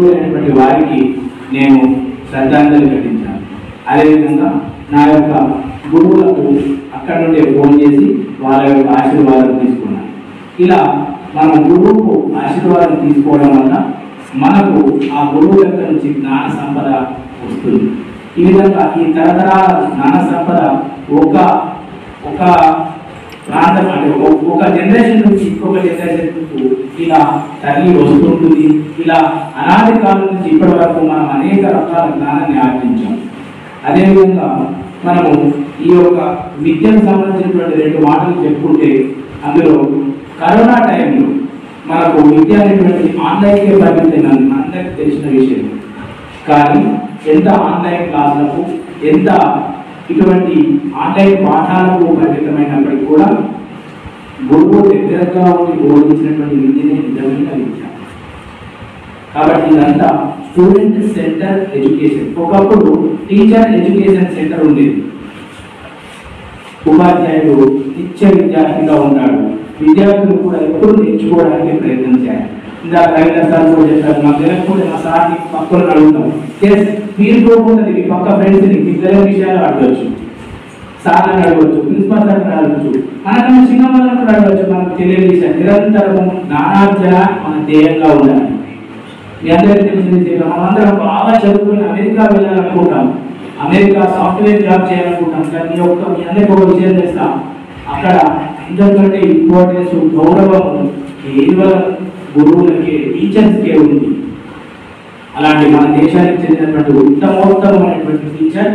అయినటువంటి వారికి నేను శ్రద్ధాంజలి ఘటించాను. అదేవిధంగా నా యొక్క గురువులకు అక్కడి నుండి ఫోన్ చేసి వాళ్ళ యొక్క ఆశీర్వాదం తీసుకున్నాను. ఇలా మన గురువుకు ఆశీర్వాదం తీసుకోవడం వల్ల మనకు ఆ గురువు యొక్క నుంచి జ్ఞాన సంపద వస్తుంది. ఈ విధంగా ఈ తరతరాల జ్ఞాన సంపద ఒక ప్రాంతం అంటే ఒక జనరేషన్ నుంచి ఇంకొక జనరేషన్కు ఇలా తల్లి వస్తుంటుంది. ఇలా అనాది కాలం నుంచి ఇప్పటి వరకు మనం అనేక రకాల జ్ఞానాన్ని ఆర్జించాం. అదేవిధంగా మనము ఈ యొక్క విద్యకు సంబంధించినటువంటి 2 మాటలు చెప్పుకుంటే, అందులో కరోనా టైంలో మనకు విద్య అనేటువంటి ఆన్లైన్కే పరిమితమైంది అందరికీ తెలిసిన విషయం. కానీ ఎంత ఆన్లైన్ క్లాసులకు, ఎంత ఇటువంటి ఆన్లైన్ పాఠాలకు పరిమితమైనప్పటికీ కూడా గురువు దగ్గరగా ఉండి బోధించినటువంటి విద్యనే నిజమైన విద్య. కాబట్టి ఇదంతా స్టూడెంట్ సెంటర్ ఎడ్యుకేషన్. ఒకప్పుడు టీచర్ ఎడ్యుకేషన్ సెంటర్ ఉండేది. ఉపాధ్యాయుడు నిత్య విద్యార్థిగా ఉన్నాడు. విద్యార్థులు కూడా ఎప్పుడు నేర్చుకోవడానికి ప్రయత్నం చేయాలి. ఇందాక రవీంద్ర సార్ కూడా చెప్పారు, మాకు తెలియకపోతే మా సార్ని పక్కన అడుగుతాం. మీరు పోకుండా మీ పక్క ఫ్రెండ్స్ని ఇద్దరు విషయాలు అడగచ్చు, సార్ని అడగవచ్చు, ప్రిన్సిపల్ సార్ని అడగచ్చు, మనకు చిన్న వాళ్ళని కూడా అడగచ్చు. మనకు తెలియని విషయం నిరంతరము జ్ఞానార్జన మన ధ్యేయంగా ఉండాలి. మీ అందరికీ తెలిసింది, మనమందరం బాగా చదువుకుని అమెరికా వెళ్ళాలనుకుంటాం, అమెరికా సాఫ్ట్వేర్ జాబ్ చేయాలనుకుంటాం. కానీ మీ అందరికీ ఒక విషయం చేస్తాం, అక్కడ అందరికంటే ఇంపార్టెన్స్ గౌరవం కేవలం గురువులకే, టీచర్స్కే ఉంది. అలాంటి మన దేశానికి చెందినటువంటి ఉత్తమోత్తమైనటువంటి టీచర్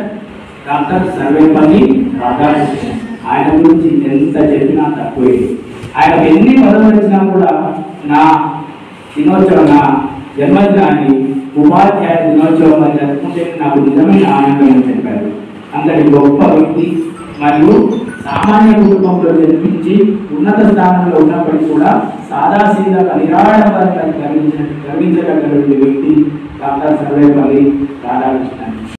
డాక్టర్ సర్వేపల్లి రాధాకృష్ణన్. ఆయన గురించి ఎంత చెప్పినా తక్కువే. ఆయన ఎన్ని పదవులు వచ్చినా కూడా నా దినోత్సవం, నా జన్మదినాన్ని ఉపాధ్యాయ దినోత్సవం జరుపుకుంటే నాకు నిజమైన ఆనందం అని చెప్పారు. అంతటి గొప్ప వ్యక్తి మరియు సామాన్య కుటుంబంలో జన్మించి ఉన్నత స్థానంలో ఉన్నప్పటికీ కూడా సాదాసీదాగా నిరాడంబరంగా గర్వించగలిగినటువంటి వ్యక్తి డాక్టర్ సర్వేపల్లి రాధాకృష్ణన్.